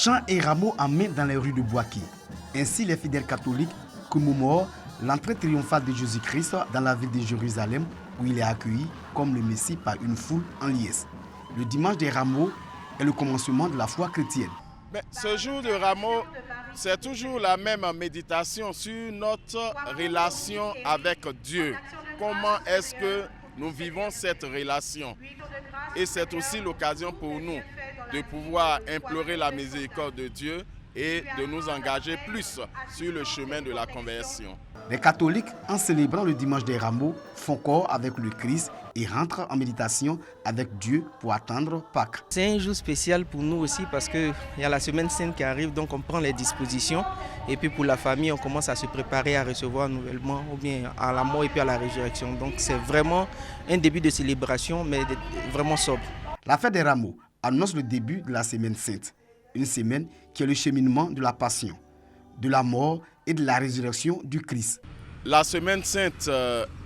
Chants et rameaux en main dans les rues de Bouaké. Ainsi, les fidèles catholiques commémorent l'entrée triomphale de Jésus-Christ dans la ville de Jérusalem, où il est accueilli comme le Messie par une foule en liesse. Le dimanche des rameaux est le commencement de la foi chrétienne. Ce jour de rameaux, c'est toujours la même méditation sur notre relation avec Dieu. Comment est-ce que nous vivons cette relation? Et c'est aussi l'occasion pour nous de pouvoir implorer la miséricorde de Dieu et de nous engager plus sur le chemin de la conversion. Les catholiques, en célébrant le dimanche des rameaux, font corps avec le Christ et rentrent en méditation avec Dieu pour attendre Pâques. C'est un jour spécial pour nous aussi parce qu'il y a la semaine sainte qui arrive, donc on prend les dispositions. Et puis pour la famille, on commence à se préparer à recevoir nouvellement, ou bien à la mort et puis à la résurrection. Donc c'est vraiment un début de célébration, mais vraiment sobre. La fête des rameaux annonce le début de la semaine sainte. Une semaine qui est le cheminement de la passion, de la mort et de la résurrection du Christ. La semaine sainte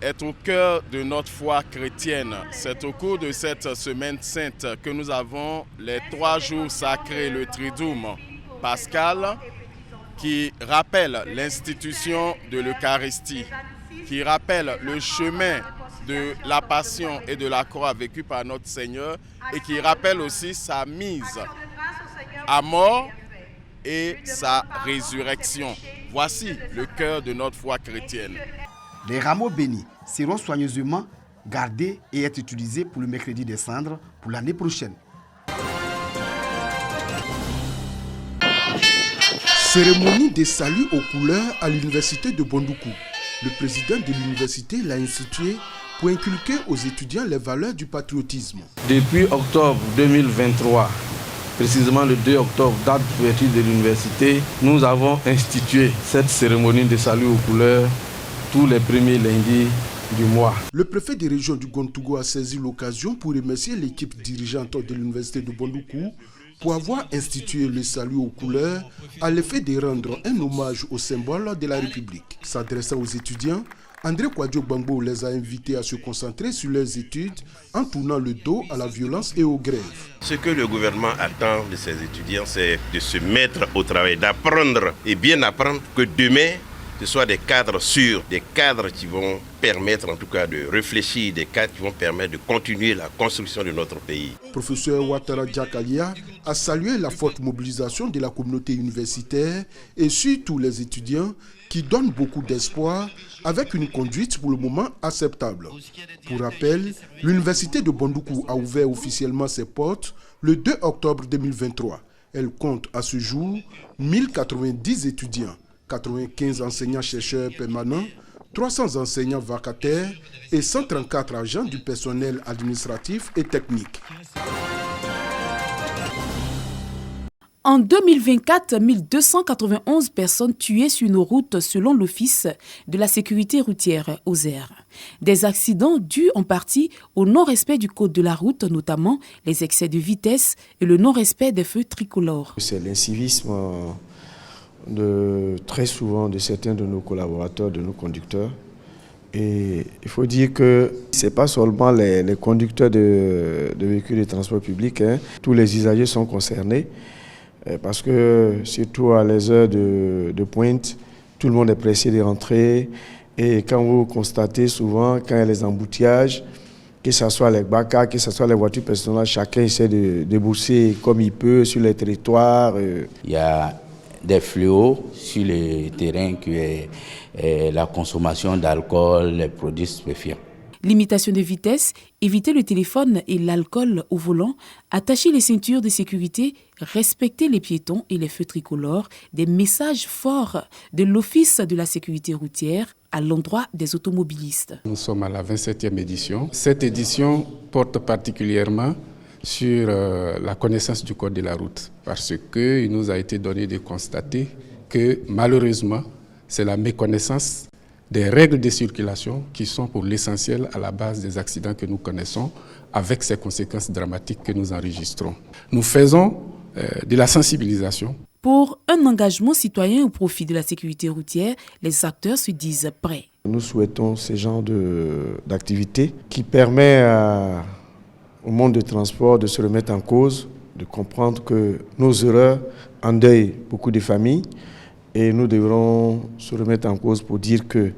est au cœur de notre foi chrétienne. C'est au cours de cette semaine sainte que nous avons les 3 jours sacrés, le Triduum pascal, qui rappelle l'institution de l'Eucharistie, qui rappelle le chemin de la passion et de la croix vécue par notre Seigneur et qui rappelle aussi sa mise à mort et sa résurrection. Voici le cœur de notre foi chrétienne. Les rameaux bénis seront soigneusement gardés et être utilisés pour le mercredi des cendres pour l'année prochaine. Cérémonie des saluts aux couleurs à l'université de Bondoukou. Le président de l'université l'a institué pour inculquer aux étudiants les valeurs du patriotisme. Depuis octobre 2023, précisément le 2 octobre, date d'ouverture de l'université, nous avons institué cette cérémonie de salut aux couleurs tous les premiers lundis du mois. Le préfet de région du Gontougou a saisi l'occasion pour remercier l'équipe dirigeante de l'université de Bondoukou pour avoir institué le salut aux couleurs à l'effet de rendre un hommage au symbole de la République. S'adressant aux étudiants, André Kouadio Bangbo les a invités à se concentrer sur leurs études en tournant le dos à la violence et aux grèves. Ce que le gouvernement attend de ses étudiants, c'est de se mettre au travail, d'apprendre et bien apprendre que demain, ce soit des cadres sûrs, des cadres qui vont permettre en tout cas de réfléchir, des cadres qui vont permettre de continuer la construction de notre pays. Professeur Ouattara Diakalia a salué la forte mobilisation de la communauté universitaire et surtout les étudiants qui donnent beaucoup d'espoir avec une conduite pour le moment acceptable. Pour rappel, l'université de Bondoukou a ouvert officiellement ses portes le 2 octobre 2023. Elle compte à ce jour 1090 étudiants, 95 enseignants-chercheurs permanents, 300 enseignants vacataires et 134 agents du personnel administratif et technique. En 2024, 1291 personnes tuées sur nos routes selon l'Office de la sécurité routière, OSER. Des accidents dus en partie au non-respect du code de la route, notamment les excès de vitesse et le non-respect des feux tricolores. C'est l'incivisme très souvent de certains de nos collaborateurs, de nos conducteurs. Et il faut dire que ce n'est pas seulement les conducteurs de véhicules de transport public, tous les usagers sont concernés. Parce que surtout à les heures de pointe, tout le monde est pressé de rentrer. Et quand vous constatez souvent, quand il y a les embouteillages, que ce soit les bacas, que ce soit les voitures personnelles, chacun essaie de débourser comme il peut sur les territoires. Il y a des fléaux sur les terrains qui est la consommation d'alcool, les produits stupéfiants. Limitation de vitesse, éviter le téléphone et l'alcool au volant, attacher les ceintures de sécurité, respecter les piétons et les feux tricolores, des messages forts de l'Office de la sécurité routière à l'endroit des automobilistes. Nous sommes à la 27e édition. Cette édition porte particulièrement sur la connaissance du code de la route parce qu'il nous a été donné de constater que malheureusement, c'est la méconnaissance des règles de circulation qui sont pour l'essentiel à la base des accidents que nous connaissons avec ces conséquences dramatiques que nous enregistrons. Nous faisons de la sensibilisation. Pour un engagement citoyen au profit de la sécurité routière, les acteurs se disent prêts. Nous souhaitons ce genre d'activité qui permet au monde du transport de se remettre en cause de comprendre que nos erreurs endeuillent beaucoup de familles et nous devrons se remettre en cause pour dire que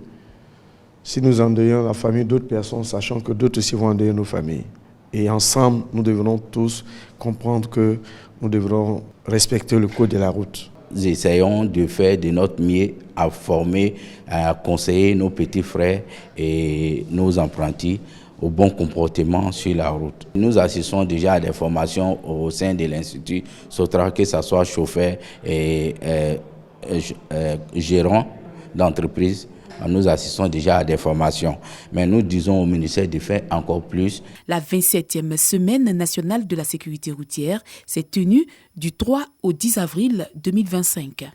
si nous endeuillons la famille d'autres personnes, sachant que d'autres aussi vont endeuiller nos familles. Et ensemble, nous devrons tous comprendre que nous devrons respecter le code de la route. Nous essayons de faire de notre mieux à former, à conseiller nos petits frères et nos apprentis au bon comportement sur la route. Nous assistons déjà à des formations au sein de l'Institut SOTRA, que ce soit chauffeur et gérant d'entreprise. Nous assistons déjà à des formations, mais nous disons au ministère de faire encore plus. La 27e semaine nationale de la sécurité routière s'est tenue du 3 au 10 avril 2025.